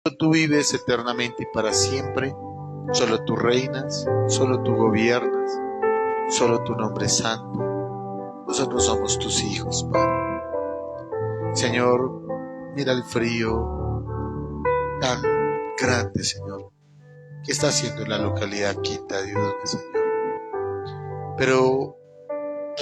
Solo tú vives eternamente y para siempre. Solo tú reinas, solo tú gobiernas, solo tu nombre es santo. Nosotros somos tus hijos, Padre. Señor, mira el frío tan grande, Señor, que está haciendo en la localidad Quinta de Udone, Señor. Pero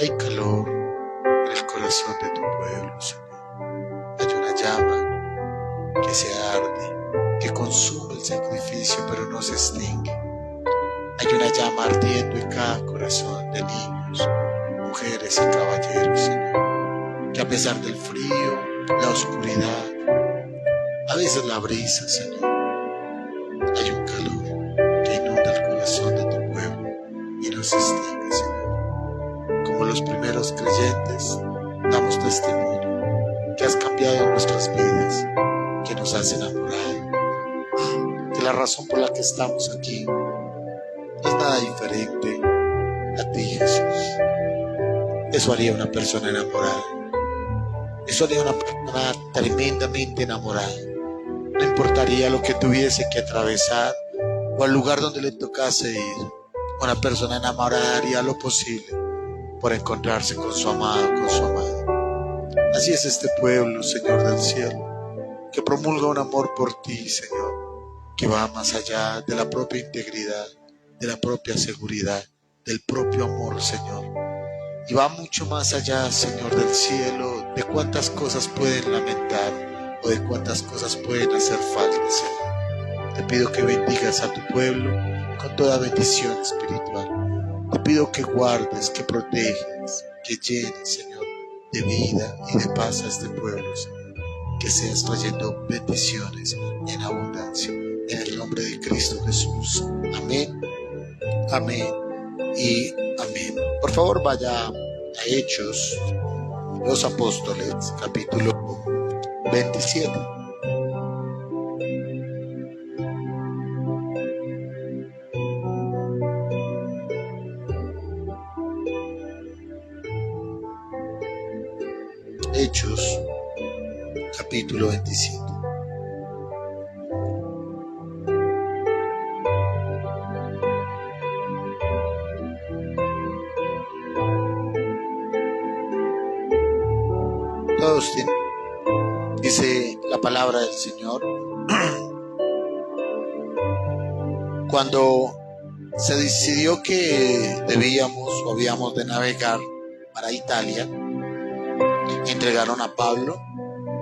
hay calor en el corazón de tu pueblo, Señor. Hay una llama que se arde, que consume el sacrificio, pero no se extingue. Hay una llama ardiendo en cada corazón de niños, mujeres y caballeros, Señor. Que a pesar del frío, la oscuridad, a veces la brisa, Señor, hay un calor que inunda el corazón de tu pueblo y no se extingue, Señor. Como los primeros creyentes, damos testimonio que has cambiado nuestras vidas, que nos has enamorado, que la razón por la que estamos aquí no es nada diferente a ti, Jesús. Eso haría una persona enamorada. Eso haría una persona tremendamente enamorada. No importaría lo que tuviese que atravesar o al lugar donde le tocase ir. Una persona enamorada haría lo posible por encontrarse con su amado, con su amada. Así es este pueblo, Señor del cielo, que promulga un amor por ti, Señor, que va más allá de la propia integridad, de la propia seguridad, del propio amor, Señor. Y va mucho más allá, Señor del cielo, de cuántas cosas pueden lamentar o de cuántas cosas pueden hacer falta, Señor. Te pido que bendigas a tu pueblo con toda bendición espiritual. Te pido que guardes, que protejas, que llenes, Señor, de vida y de paz a este pueblo, Señor. Que seas trayendo bendiciones en abundancia. En el nombre de Cristo Jesús. Amén, amén y amén. Por favor, vaya a Hechos, los Apóstoles, capítulo 27. Hechos, capítulo 27. Todos tienen, dice la palabra del Señor. Cuando se decidió que debíamos o habíamos de navegar para Italia, entregaron a Pablo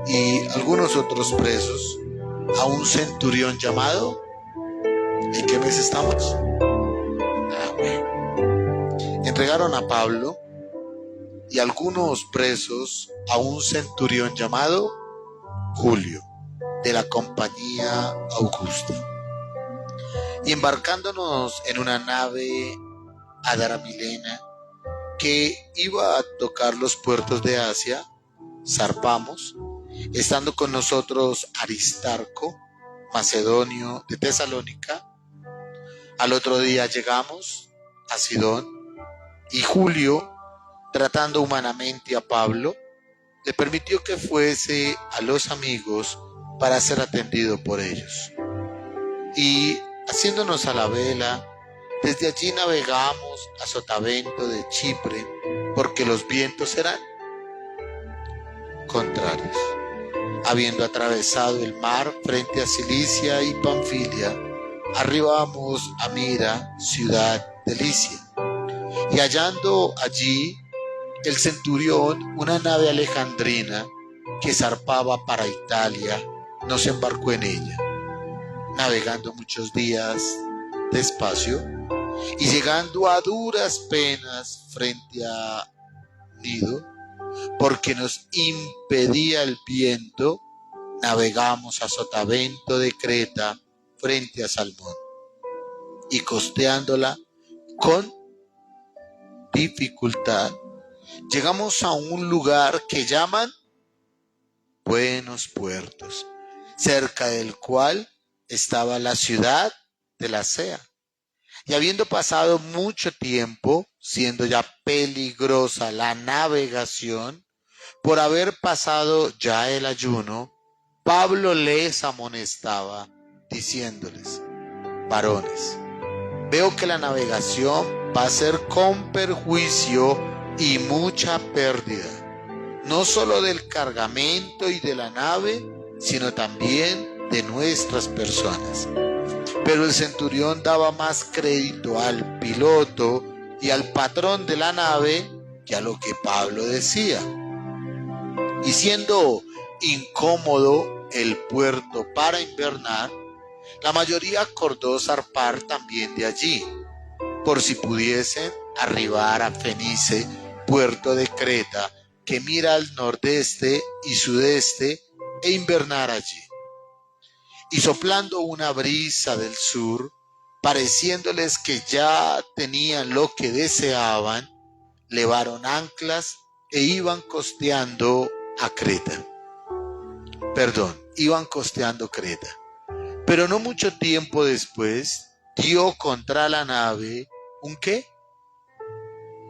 y algunos otros presos a un centurión llamado, ¿en qué mes estamos? Entregaron a Pablo y algunos presos a un centurión llamado Julio, de la compañía Augusta. Y embarcándonos en una nave Adramilena que iba a tocar los puertos de Asia, zarpamos, estando con nosotros Aristarco, macedonio de Tesalónica. Al otro día llegamos a Sidón y Julio, tratando humanamente a Pablo, le permitió que fuese a los amigos para ser atendido por ellos. Y haciéndonos a la vela, desde allí navegamos a Sotavento de Chipre, porque los vientos eran contrarios. Habiendo atravesado el mar frente a Cilicia y Panfilia, arribamos a Mira, ciudad de Licia. Y hallando allí el centurión una nave alejandrina que zarpaba para Italia, nos embarcó en ella, navegando muchos días despacio y llegando a duras penas frente a Nido, porque nos impedía el viento, navegamos a Sotavento de Creta frente a Salmón y costeándola con dificultad llegamos a un lugar que llaman Buenos Puertos, cerca del cual estaba la ciudad de Lasea. Y habiendo pasado mucho tiempo, siendo ya peligrosa la navegación, por haber pasado ya el ayuno, Pablo les amonestaba, diciéndoles: varones, veo que la navegación va a ser con perjuicio y mucha pérdida, no solo del cargamento y de la nave, sino también de nuestras personas. Pero el centurión daba más crédito al piloto y al patrón de la nave que a lo que Pablo decía. Y siendo incómodo el puerto para invernar, la mayoría acordó zarpar también de allí, por si pudiesen arribar a Fenice, puerto de Creta, que mira al nordeste y sudeste, e invernar allí. Y soplando una brisa del sur, pareciéndoles que ya tenían lo que deseaban, levaron anclas e iban costeando Creta. Pero no mucho tiempo después dio contra la nave un ¿qué?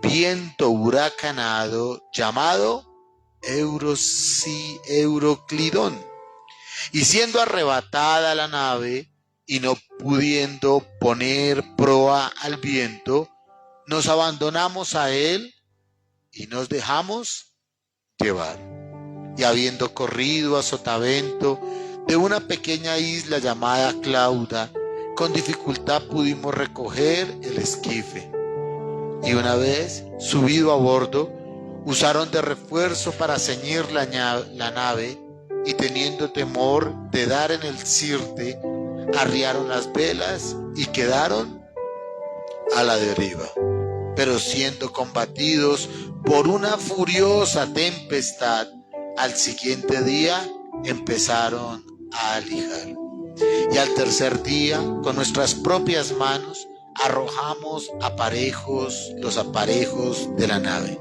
Viento huracanado llamado Euroclidón. Y siendo arrebatada la nave y no pudiendo poner proa al viento, nos abandonamos a él y nos dejamos llevar. Y habiendo corrido a sotavento de una pequeña isla llamada Clauda, con dificultad pudimos recoger el esquife. Y una vez subido a bordo, usaron de refuerzo para ceñir la nave, y teniendo temor de dar en el sirte, arriaron las velas y quedaron a la deriva. Pero siendo combatidos por una furiosa tempestad, al siguiente día empezaron a alijar. Y al tercer día, con nuestras propias manos, arrojamos los aparejos de la nave.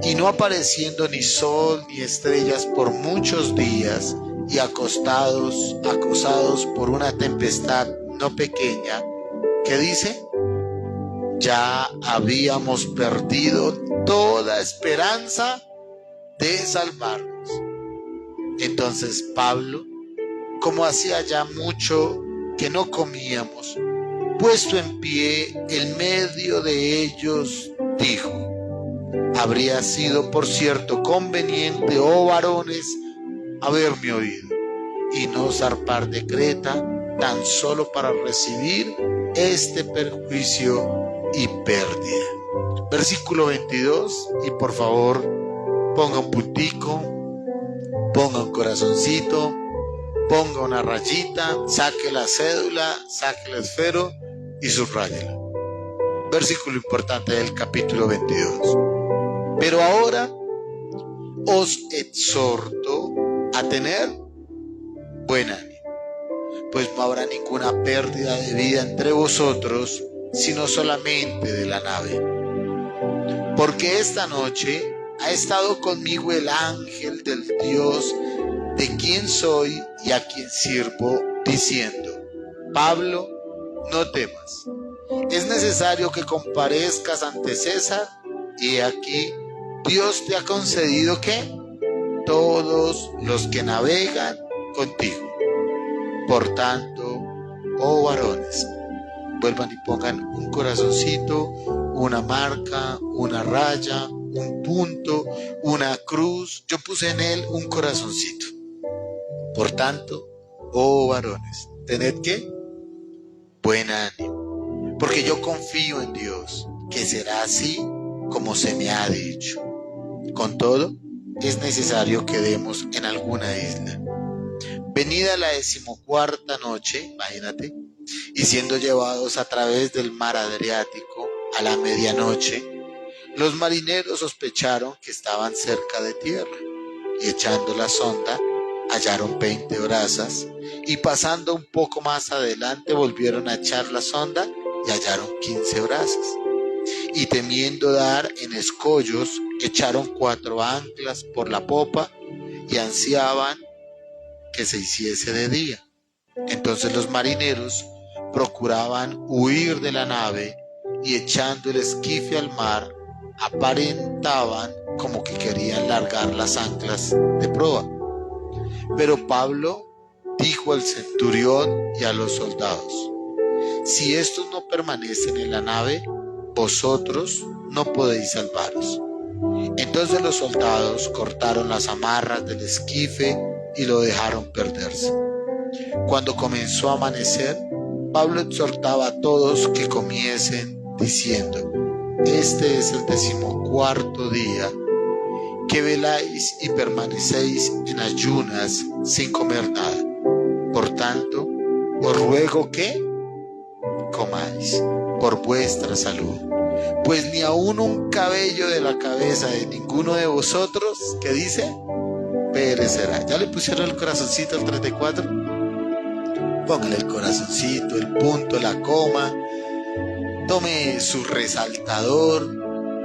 Y no apareciendo ni sol ni estrellas por muchos días, y acosados por una tempestad no pequeña, ¿qué dice? Ya habíamos perdido toda esperanza de salvarnos. Entonces Pablo, como hacía ya mucho que no comíamos, puesto en pie en medio de ellos, dijo: habría sido, por cierto, conveniente, oh varones, haberme oído y no zarpar de Creta, tan solo para recibir este perjuicio y pérdida. Versículo 22, y por favor ponga un puntico, ponga un corazoncito, ponga una rayita, saque la cédula, saque el esfero y subráyela. Versículo importante del capítulo 22. Pero ahora os exhorto a tener buen ánimo, pues no habrá ninguna pérdida de vida entre vosotros, sino solamente de la nave. Porque esta noche ha estado conmigo el ángel del Dios de quien soy y a quien sirvo, diciendo: Pablo, no temas, es necesario que comparezcas ante César, y aquí Dios te ha concedido que todos los que navegan contigo. Por tanto, oh varones, vuelvan y pongan un corazoncito, una marca, una raya, un punto, una cruz. Yo puse en él un corazoncito. Por tanto, oh varones, tened ¿qué? Buen ánimo, porque yo confío en Dios, que será así como se me ha dicho. Con todo, es necesario que demos en alguna isla. Venida la 14ª noche, imagínate, y siendo llevados a través del mar Adriático a la medianoche, los marineros sospecharon que estaban cerca de tierra, y echando la sonda, hallaron 20 brazas, y pasando un poco más adelante volvieron a echar la sonda y hallaron 15 brazas. Y temiendo dar en escollos, echaron 4 anclas por la popa y ansiaban que se hiciese de día. Entonces los marineros procuraban huir de la nave, y echando el esquife al mar, aparentaban como que querían largar las anclas de proa. Pero Pablo dijo al centurión y a los soldados: si estos no permanecen en la nave, vosotros no podéis salvaros. Entonces los soldados cortaron las amarras del esquife y lo dejaron perderse. Cuando comenzó a amanecer, Pablo exhortaba a todos que comiesen diciendo: este es el 14º día que veláis y permanecéis en ayunas sin comer nada. Por tanto, os ruego que comáis por vuestra salud, pues ni aun un cabello de la cabeza de ninguno de vosotros, ¿qué dice?, perecerá. ¿Ya le pusieron el corazoncito al 34? Póngale el corazoncito, el punto, la coma. Tome su resaltador,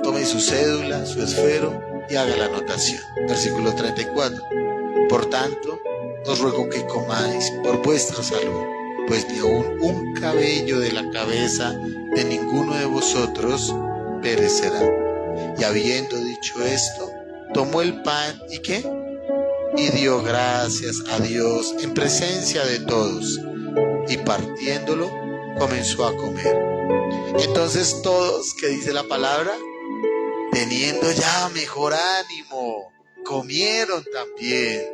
tome su cédula, su esfero y haga la anotación. Versículo 34. Por tanto, os ruego que comáis por vuestra salud, pues ni aun un cabello de la cabeza de ninguno de vosotros perecerá. Y habiendo dicho esto, tomó el pan y ¿qué? Y dio gracias a Dios en presencia de todos, y partiéndolo comenzó a comer. Entonces todos, ¿qué dice la palabra?, teniendo ya mejor ánimo, comieron también.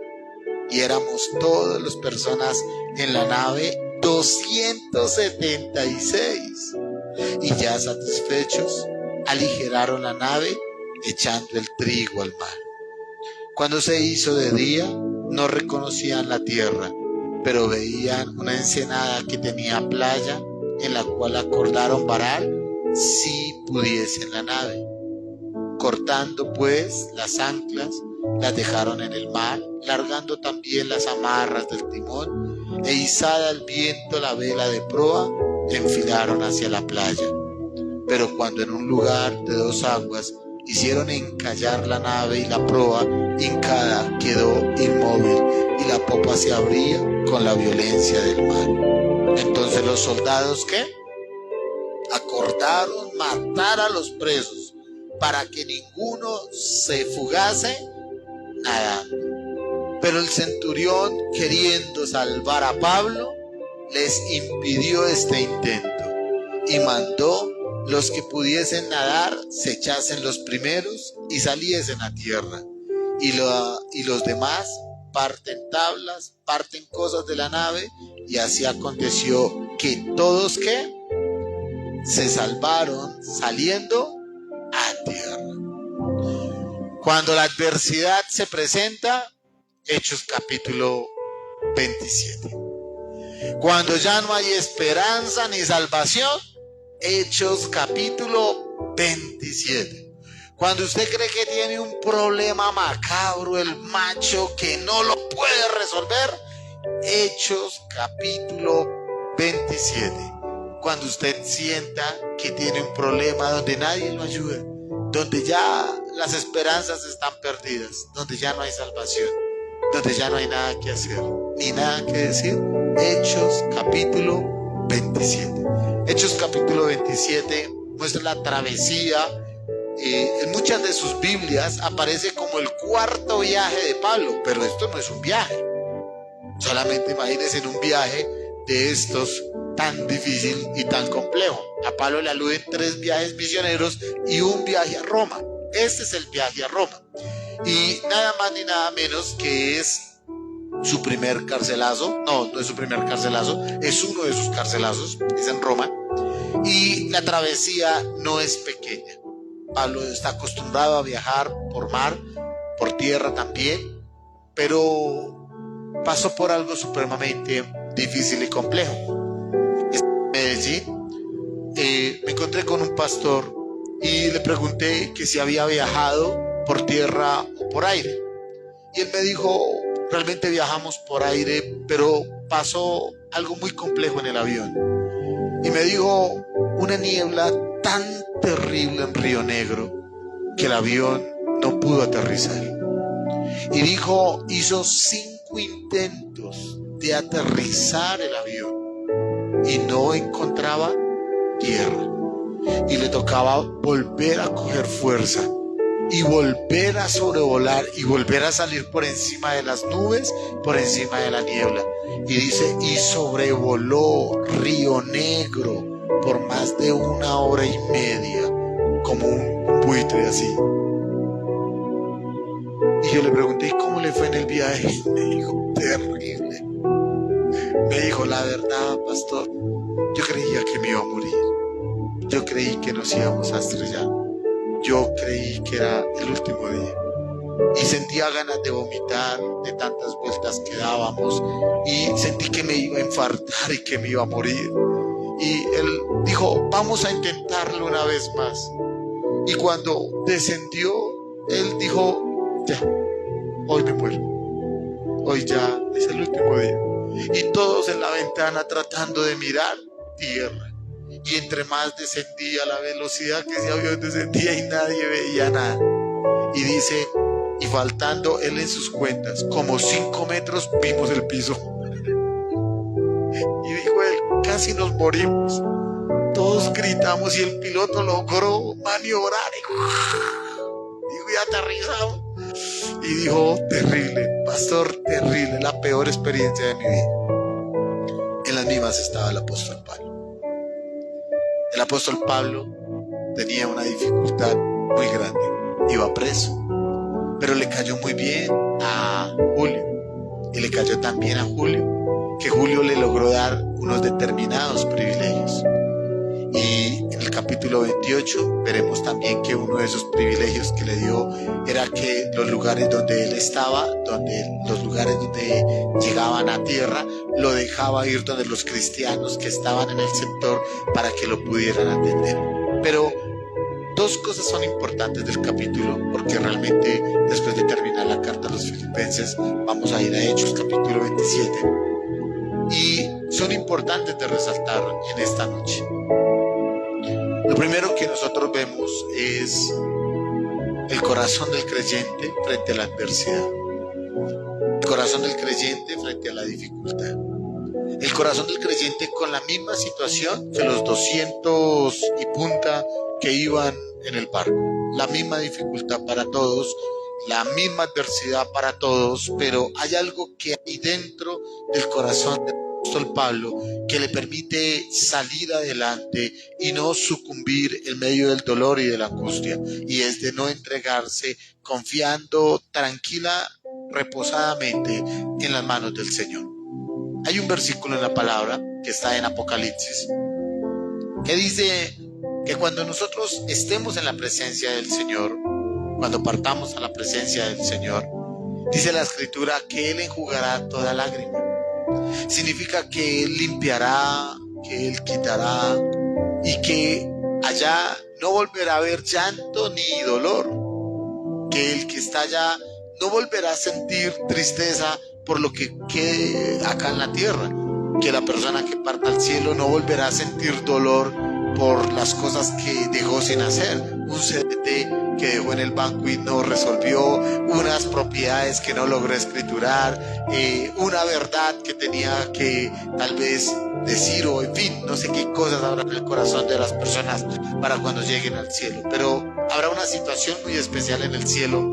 Y éramos todas las personas en la nave 276. Y ya satisfechos, aligeraron la nave echando el trigo al mar. Cuando se hizo de día, no reconocían la tierra, pero veían una ensenada que tenía playa, en la cual acordaron varar si pudiesen la nave. Cortando pues las anclas, las dejaron en el mar, largando también las amarras del timón, e izada al viento la vela de proa, enfilaron hacia la playa. Pero cuando en un lugar de 2 aguas hicieron encallar la nave y la proa hincada quedó inmóvil, y la popa se abría con la violencia del mar. Entonces los soldados, ¿qué?, acordaron matar a los presos, para que ninguno se fugase nadando. Pero el centurión, queriendo salvar a Pablo, les impidió este intento, y mandó los que pudiesen nadar se echasen los primeros y saliesen a tierra, y los demás parten tablas, parten cosas de la nave, y así aconteció que todos, ¿qué?, se salvaron saliendo a tierra. Cuando la adversidad se presenta, Hechos capítulo 27. Cuando ya no hay esperanza ni salvación, Hechos capítulo 27. Cuando usted cree que tiene un problema macabro, el macho que no lo puede resolver, Hechos capítulo 27. Cuando usted sienta que tiene un problema donde nadie lo ayuda, donde ya las esperanzas están perdidas, donde ya no hay salvación, donde ya no hay nada que hacer, ni nada que decir, Hechos capítulo 27. Hechos capítulo 27 muestra la travesía. En muchas de sus Biblias aparece como el 4.º viaje de Pablo, pero esto no es un viaje. Solamente imagínense en un viaje de estos tan difícil y tan complejo. A Pablo le aluden 3 viajes misioneros y un viaje a Roma. Este es el viaje a Roma. Y nada más ni nada menos que es su primer carcelazo. No es su primer carcelazo, es uno de sus carcelazos, es en Roma. Y la travesía no es pequeña. Pablo está acostumbrado a viajar por mar, por tierra también, pero pasó por algo supremamente difícil y complejo. En Medellín me encontré con un pastor y le pregunté que si había viajado por tierra o por aire. Y él me dijo: realmente viajamos por aire, pero pasó algo muy complejo en el avión. Y me dijo: una niebla tan terrible en Río Negro que el avión no pudo aterrizar. Y dijo, hizo 5 intentos de aterrizar el avión y no encontraba tierra, y le tocaba volver a coger fuerza y volver a sobrevolar y volver a salir por encima de las nubes, por encima de la niebla. Y dice, y sobrevoló Río Negro por más de 1 hora y media, como un buitre así. Y yo le pregunté, ¿y cómo le fue en el viaje? Me dijo, terrible. Me dijo, la verdad, pastor, yo creía que me iba a morir. Yo creí que nos íbamos a estrellar. Yo creí que era el último día. Y sentía ganas de vomitar de tantas vueltas que dábamos. Y sentí que me iba a infartar y que me iba a morir. Y él dijo, vamos a intentarlo una vez más. Y cuando descendió, él dijo, ya, hoy me muero. Hoy ya es el último día. Y todos en la ventana tratando de mirar tierra. Y entre más descendía la velocidad que ese avión descendía y nadie veía nada. Y dice, y faltando él en sus cuentas, como 5 metros vimos el piso. Y dijo él, casi nos morimos. Todos gritamos y el piloto logró maniobrar y aterrizamos. Y dijo, terrible, pastor, terrible, la peor experiencia de mi vida. En las mismas estaba el apóstol Pablo. El apóstol Pablo tenía una dificultad muy grande, iba preso, pero le cayó muy bien a Julio, y le cayó tan bien a Julio, que Julio le logró dar unos determinados privilegios. Y en el capítulo 28 veremos también que uno de esos privilegios que le dio era que los lugares donde él estaba, los lugares donde llegaban a tierra, lo dejaba ir donde los cristianos que estaban en el sector para que lo pudieran atender. Pero dos cosas son importantes del capítulo, porque realmente después de terminar la carta a los Filipenses vamos a ir a Hechos capítulo 27 y son importantes de resaltar en esta noche. Lo primero que nosotros vemos es el corazón del creyente frente a la adversidad. El corazón del creyente frente a la dificultad. El corazón del creyente con la misma situación que los 200 y punta que iban en el barco. La misma dificultad para todos, la misma adversidad para todos, pero hay algo que hay dentro del corazón del apóstol Pablo que le permite salir adelante y no sucumbir en medio del dolor y de la angustia, y es de no entregarse, confiando tranquila, reposadamente en las manos del Señor. Hay un versículo en la palabra que está en Apocalipsis que dice que cuando nosotros estemos en la presencia del Señor, cuando partamos a la presencia del Señor, dice la Escritura que Él enjugará toda lágrima. Significa que Él limpiará, que Él quitará y que allá no volverá a haber llanto ni dolor, que el que está allá no volverá a sentir tristeza por lo que quede acá en la tierra, que la persona que parta al cielo no volverá a sentir dolor por las cosas que dejó sin hacer, un CDT que dejó en el banco y no resolvió, unas propiedades que no logró escriturar, una verdad que tenía que tal vez decir, o en fin, no sé qué cosas habrá en el corazón de las personas para cuando lleguen al cielo. Pero habrá una situación muy especial en el cielo,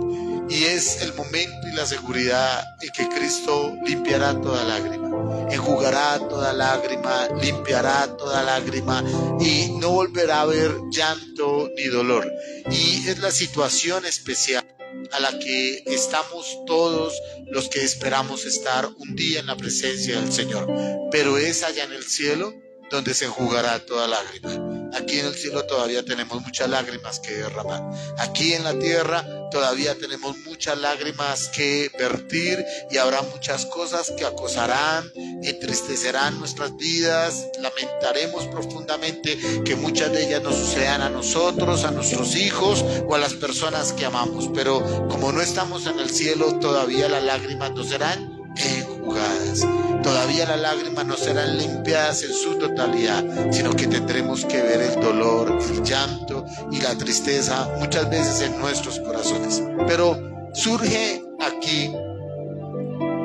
y es el momento y la seguridad en que Cristo limpiará toda lágrima, enjugará toda lágrima, limpiará toda lágrima, y no volverá a haber llanto ni dolor. Y es la situación especial a la que estamos todos los que esperamos estar un día en la presencia del Señor. Pero es allá en el cielo donde se enjugará toda lágrima. Aquí en el cielo todavía tenemos muchas lágrimas que derramar. Aquí en la tierra todavía tenemos muchas lágrimas que vertir, y habrá muchas cosas que acosarán, entristecerán nuestras vidas. Lamentaremos profundamente que muchas de ellas nos sucedan a nosotros, a nuestros hijos o a las personas que amamos. Pero como no estamos en el cielo, todavía las lágrimas no serán enjugadas. Todavía las lágrimas no serán limpiadas en su totalidad, sino que tendremos que ver el dolor, el llanto y la tristeza muchas veces en nuestros corazones. Pero surge aquí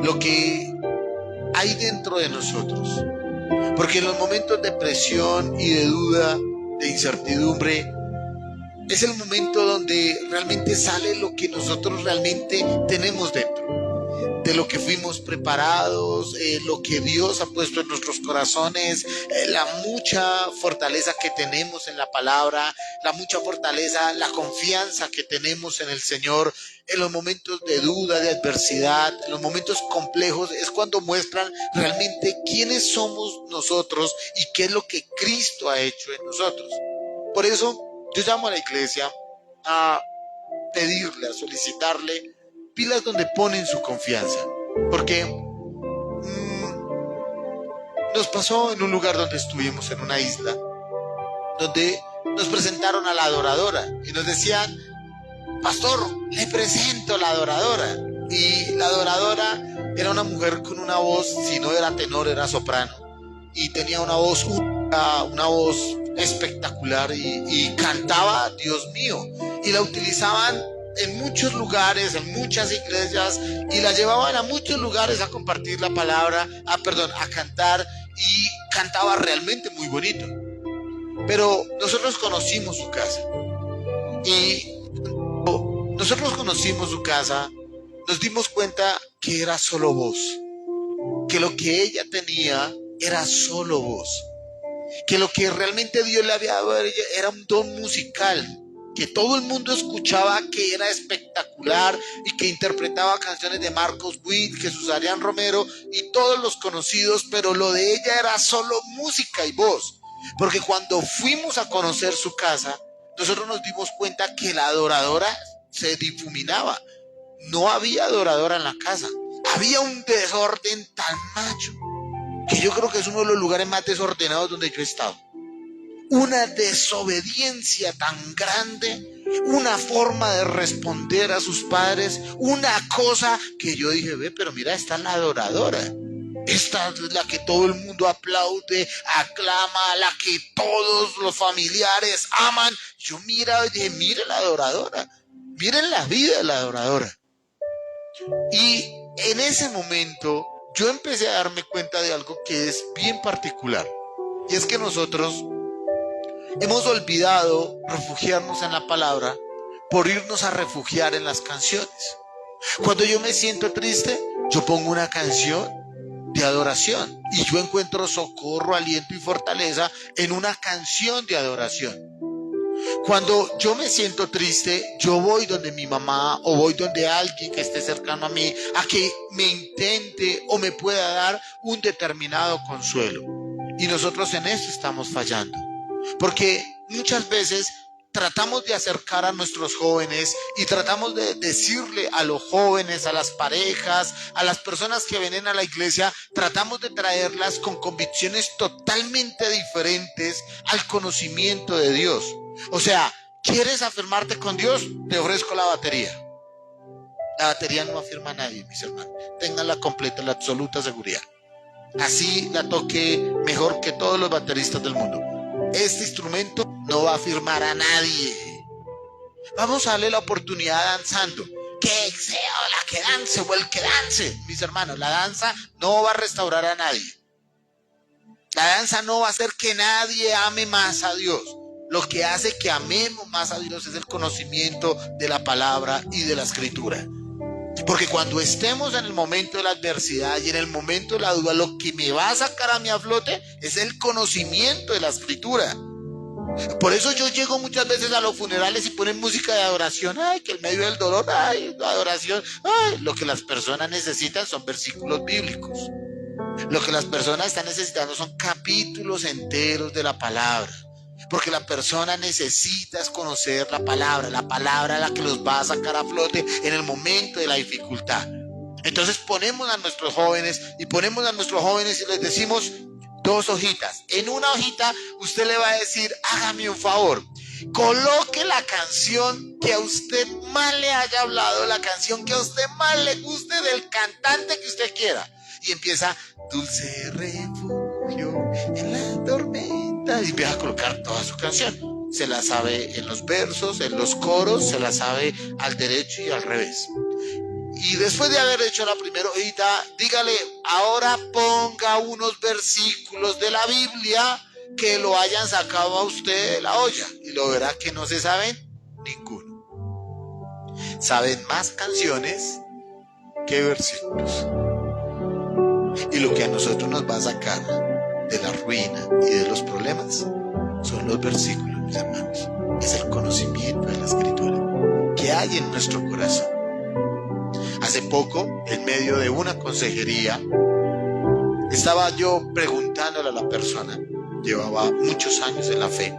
lo que hay dentro de nosotros, porque en los momentos de presión y de duda, de incertidumbre, es el momento donde realmente sale lo que nosotros realmente tenemos dentro, de lo que fuimos preparados, lo que Dios ha puesto en nuestros corazones, la mucha fortaleza que tenemos en la palabra, la mucha fortaleza, la confianza que tenemos en el Señor. En los momentos de duda, de adversidad, en los momentos complejos, es cuando muestran realmente quiénes somos nosotros y qué es lo que Cristo ha hecho en nosotros. Por eso yo llamo a la iglesia a pedirle, a solicitarle pilas donde ponen su confianza. Porque nos pasó en un lugar donde estuvimos, en una isla, donde nos presentaron a la adoradora y nos decían: pastor, le presento a la adoradora. Y la adoradora era una mujer con una voz, si no era tenor, era soprano. Y tenía una voz única, una voz espectacular y cantaba, Dios mío. Y la utilizaban en muchos lugares, en muchas iglesias, y la llevaban a muchos lugares a compartir la palabra, a cantar, y cantaba realmente muy bonito. Pero nosotros conocimos su casa. Y nosotros conocimos su casa, nos dimos cuenta que era solo voz, que lo que ella tenía era solo voz, que lo que realmente Dios le había dado a ella era un don musical, que todo el mundo escuchaba, que era espectacular y que interpretaba canciones de Marcos Witt, Jesús Adrián Romero y todos los conocidos, pero lo de ella era solo música y voz, porque cuando fuimos a conocer su casa, nosotros nos dimos cuenta que la adoradora se difuminaba. No había adoradora en la casa. Había un desorden tan macho que yo creo que es uno de los lugares más desordenados donde yo he estado. Una desobediencia tan grande, una forma de responder a sus padres, una cosa que yo dije: ve, pero mira, esta es la adoradora. Esta es la que todo el mundo aplaude, aclama, la que todos los familiares aman. Yo mira y dije: mire la adoradora, miren la vida de la adoradora. Y en ese momento yo empecé a darme cuenta de algo que es bien particular. Y es que nosotros hemos olvidado refugiarnos en la palabra por irnos a refugiar en las canciones. Cuando yo me siento triste, yo pongo una canción de adoración y yo encuentro socorro, aliento y fortaleza en una canción de adoración. Cuando yo me siento triste, yo voy donde mi mamá o voy donde alguien que esté cercano a mí a que me intente o me pueda dar un determinado consuelo. Y nosotros en eso estamos fallando, porque muchas veces tratamos de acercar a nuestros jóvenes y tratamos de decirle a los jóvenes, a las parejas, a las personas que vienen a la iglesia, tratamos de traerlas con convicciones totalmente diferentes al conocimiento de Dios. O sea, ¿quieres afirmarte con Dios? Te ofrezco la batería. La batería no afirma a nadie, mis hermanos. Tengan la completa, la absoluta seguridad. Así la toque mejor que todos los bateristas del mundo. Este instrumento no va a afirmar a nadie. Vamos a darle la oportunidad danzando. Que sea la que dance o el que dance. Mis hermanos, la danza no va a restaurar a nadie. La danza no va a hacer que nadie ame más a Dios. Lo que hace que amemos más a Dios es el conocimiento de la palabra y de la escritura. Porque cuando estemos en el momento de la adversidad y en el momento de la duda, lo que me va a sacar a mí a flote es el conocimiento de la escritura. Por eso yo llego muchas veces a los funerales y ponen música de adoración. Ay, que en medio del dolor, ay, la adoración. Ay, lo que las personas necesitan son versículos bíblicos. Lo que las personas están necesitando son capítulos enteros de la palabra. Porque la persona necesita conocer la palabra es la que los va a sacar a flote en el momento de la dificultad. Entonces ponemos a nuestros jóvenes y les decimos 2 hojitas. En una hojita usted le va a decir: hágame un favor, coloque la canción que a usted más le haya hablado, la canción que a usted más le guste del cantante que usted quiera. Y empieza: dulce refugio en la tormenta. Y empieza a colocar toda su canción. Se la sabe en los versos, en los coros, se la sabe al derecho y al revés. Y después de haber hecho la primera hojita, dígale: ahora ponga unos versículos de la Biblia que lo hayan sacado a usted de la olla. Y lo verá que no se saben Ninguno. Saben más canciones que versículos. Y lo que a nosotros nos va a sacar de la ruina y de los problemas son los versículos, mis hermanos. Es el conocimiento de la Escritura que hay en nuestro corazón. Hace poco, en medio de una consejería, estaba yo preguntándole a la persona, llevaba muchos años en la fe,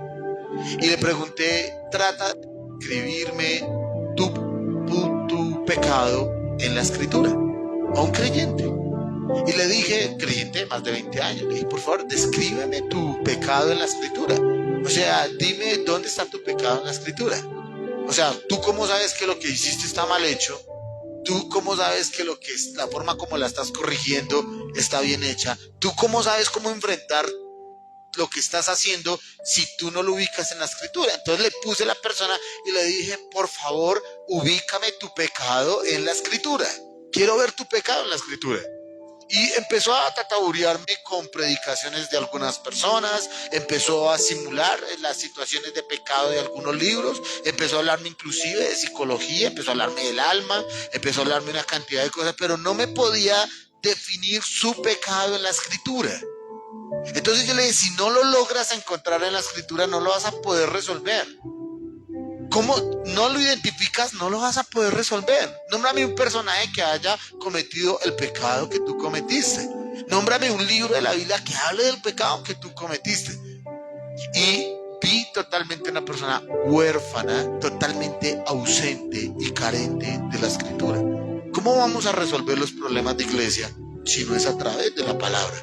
y le pregunté, trata de escribirme tu pecado en la Escritura, a un creyente. Y le dije, creyente de más de 20 años, le dije, por favor, descríbeme tu pecado en la Escritura. O sea, dime dónde está tu pecado en la Escritura. O sea, ¿tú cómo sabes que lo que hiciste está mal hecho? ¿Tú cómo sabes que la forma como la estás corrigiendo está bien hecha? ¿Tú cómo sabes cómo enfrentar lo que estás haciendo si tú no lo ubicas en la Escritura? Entonces le puse a la persona y le dije, por favor, ubícame tu pecado en la Escritura. Quiero ver tu pecado en la Escritura. Y empezó a tataburearme con predicaciones de algunas personas, empezó a simular las situaciones de pecado de algunos libros, empezó a hablarme inclusive de psicología, empezó a hablarme del alma, empezó a hablarme una cantidad de cosas, pero no me podía definir su pecado en la Escritura. Entonces yo le dije, si no lo logras encontrar en la Escritura, no lo vas a poder resolver. ¿Cómo no lo identificas? No lo vas a poder resolver. Nómbrame un personaje que haya cometido el pecado que tú cometiste. Nómbrame un libro de la Biblia que hable del pecado que tú cometiste. Y vi totalmente una persona huérfana, totalmente ausente y carente de la Escritura. ¿Cómo vamos a resolver los problemas de iglesia si no es a través de la palabra?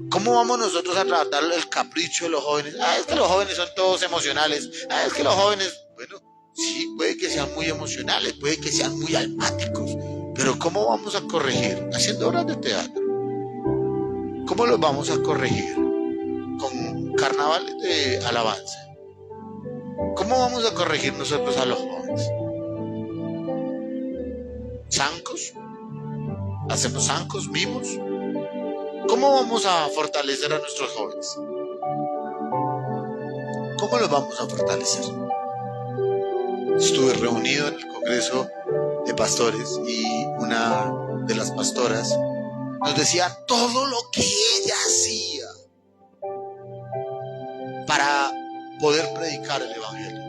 ¿Cómo vamos nosotros a tratar el capricho de los jóvenes? Es que los jóvenes son todos emocionales. Es que los jóvenes, bueno, sí, puede que sean muy emocionales, puede que sean muy almáticos, pero ¿cómo vamos a corregir? Haciendo obras de teatro. ¿Cómo los vamos a corregir? Con carnavales de alabanza. ¿Cómo vamos a corregir nosotros a los jóvenes? ¿Zancos? ¿Hacemos zancos, mimos? ¿Cómo vamos a fortalecer a nuestros jóvenes? ¿Cómo los vamos a fortalecer? Estuve reunido en el Congreso de Pastores y una de las pastoras nos decía todo lo que ella hacía para poder predicar el Evangelio.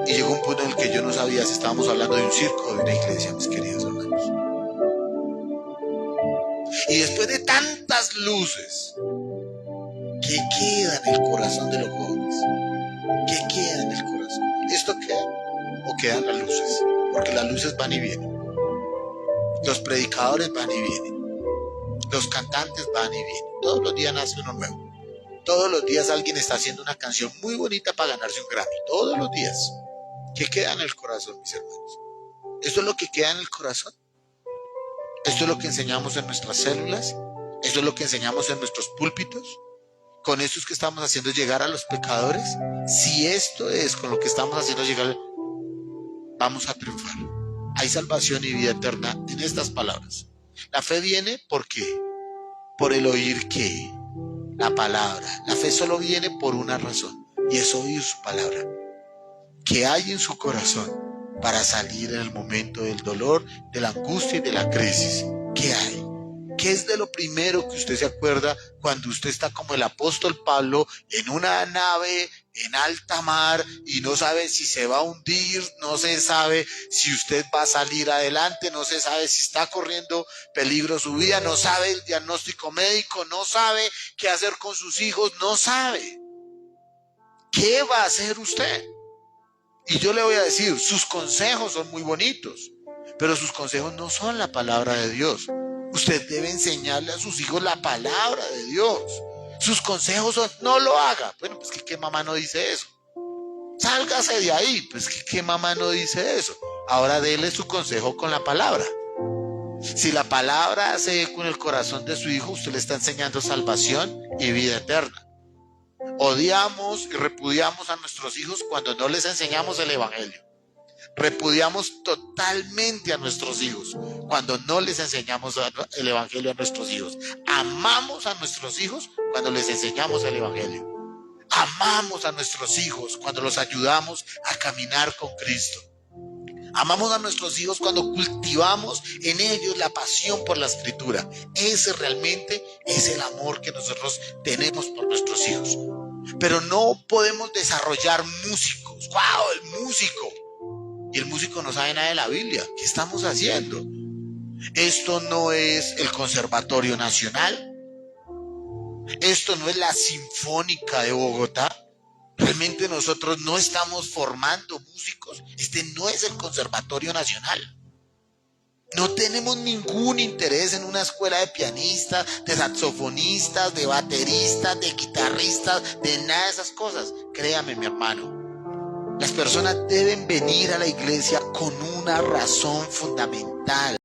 Y llegó un punto en el que yo no sabía si estábamos hablando de un circo o de una iglesia, mis queridos hermanos. Y después de tantas luces, ¿qué queda en el corazón de los jóvenes? ¿Qué queda en el corazón? ¿Esto queda? ¿O quedan las luces? Porque las luces van y vienen. Los predicadores van y vienen. Los cantantes van y vienen. Todos los días nace uno nuevo. Todos los días alguien está haciendo una canción muy bonita para ganarse un Grammy. Todos los días. ¿Qué queda en el corazón, mis hermanos? ¿Esto es lo que queda en el corazón? ¿Esto es lo que enseñamos en nuestras células? ¿Esto es lo que enseñamos en nuestros púlpitos? ¿Con esto es que estamos haciendo llegar a los pecadores? Si esto es con lo que estamos haciendo llegar, vamos a triunfar. Hay salvación y vida eterna en estas palabras. La fe viene ¿por qué? Por el oír ¿qué? La palabra. La fe solo viene por una razón, y es oír su palabra. ¿Qué hay en su corazón para salir en el momento del dolor, de la angustia y de la crisis? ¿Qué hay? ¿Qué es de lo primero que usted se acuerda cuando usted está como el apóstol Pablo en una nave en alta mar y no sabe si se va a hundir, no se sabe si usted va a salir adelante, no se sabe si está corriendo peligro su vida, no sabe el diagnóstico médico, no sabe qué hacer con sus hijos, no sabe? ¿Qué va a hacer usted? Y yo le voy a decir, sus consejos son muy bonitos, pero sus consejos no son la palabra de Dios. Usted debe enseñarle a sus hijos la palabra de Dios. Sus consejos son, no lo haga. Bueno, pues ¿qué mamá no dice eso? Sálgase de ahí. Pues ¿qué mamá no dice eso? Ahora dele su consejo con la palabra. Si la palabra hace eco en el corazón de su hijo, usted le está enseñando salvación y vida eterna. Odiamos y repudiamos a nuestros hijos cuando no les enseñamos el Evangelio. Repudiamos totalmente a nuestros hijos cuando no les enseñamos el Evangelio a nuestros hijos. Amamos a nuestros hijos cuando les enseñamos el Evangelio. Amamos a nuestros hijos cuando los ayudamos a caminar con Cristo. Amamos a nuestros hijos cuando cultivamos en ellos la pasión por la Escritura. Ese realmente es el amor que nosotros tenemos por nuestros hijos. Pero no podemos desarrollar músicos. ¡Wow! El músico. Y el músico no sabe nada de la Biblia. ¿Qué estamos haciendo? Esto no es el Conservatorio Nacional. Esto no es la Sinfónica de Bogotá. Realmente nosotros no estamos formando músicos. Este no es el Conservatorio Nacional. No tenemos ningún interés en una escuela de pianistas, de saxofonistas, de bateristas, de guitarristas, de nada de esas cosas. Créame, mi hermano. Las personas deben venir a la iglesia con una razón fundamental.